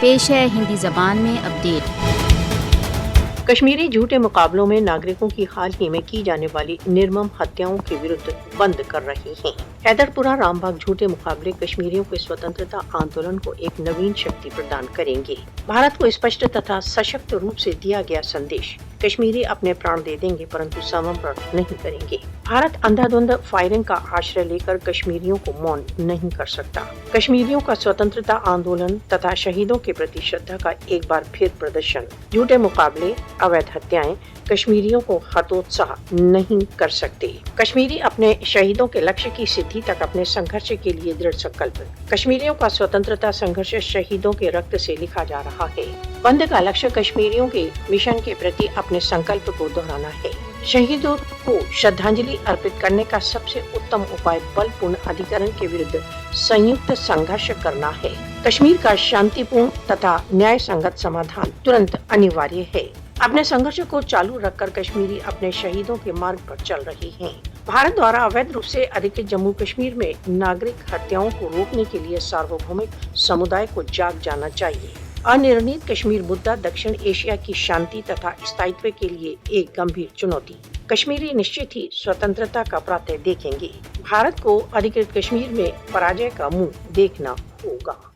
پیش ہے ہندی زبان میں اپڈیٹ۔ کشمیری جھوٹے مقابلوں میں ناگرکوں کی حال ہی میں کی جانے والی نرمم ہتیاؤں کے ورد بند کر رہی ہیں۔ حیدر پورہ رام باغ جھوٹے مقابلے کشمیریوں کے سوتنترتا آندولن کو ایک نوین شکتی پردان کریں گے۔ بھارت کو اسپشٹ تتھا سشکت روپ سے دیا گیا سندیش، کشمیری اپنے پران دے دیں گے پرنتو سمرپن نہیں کریں گے۔ بھارت اندھا دھند فائرنگ کا آشرے لے کر کشمیریوں کو مون نہیں کر سکتا۔ کشمیریوں کا سوتنترتا آندولن تتھا شہیدوں کے پرتی شردھا کا ایک بار پھر پردرشن، جھوٹے مقابلے، اویدھ ہتیائیں کشمیریوں کو ہتوتساہ نہیں کر سکتے۔ کشمیری اپنے شہیدوں کے لکش کی سدھی تک اپنے سنگھرش کے لیے دڑھ سنکلپ۔ کشمیریوں کا سوتنترتا سنگھرش شہیدوں کے رکت سے لکھا جا رہا ہے۔ بند کا لکش کشمیریوں کے مشن کے پرتی اپنے سنکلپ کو دہرانا ہے۔ شہیدوں کو شردھانجلی ارپت کرنے کا سب سے اتم اپائے بل پورن ادھیکرن کے ورد سنیکت سنگھرش کرنا ہے۔ کشمیر کا شانتی پورن تتھا نیائے سنگت سمادھان ترنت انیواریہ ہے۔ اپنے سنگھرش کو چالو رکھ کر کشمیری اپنے شہیدوں کے مارگ پر چل رہی ہیں۔ بھارت دوارا اویدھ روپ سے ادھکت جموں کشمیر میں ناگرک ہتیاؤں کو روکنے کے لیے ساروبھومک سمودائے کو جاگ جانا چاہیے۔ انرنیت کشمیر مدعا دکشن ایشیا کی شانتی تتھا استھائیتو کے لیے ایک گمبھیر چنوتی۔ کشمیری نشچت ہی سوتنترتا کا پراتے دیکھیں گے۔ بھارت کو ادھکرت کشمیر میں پراجے کا منہ دیکھنا ہوگا۔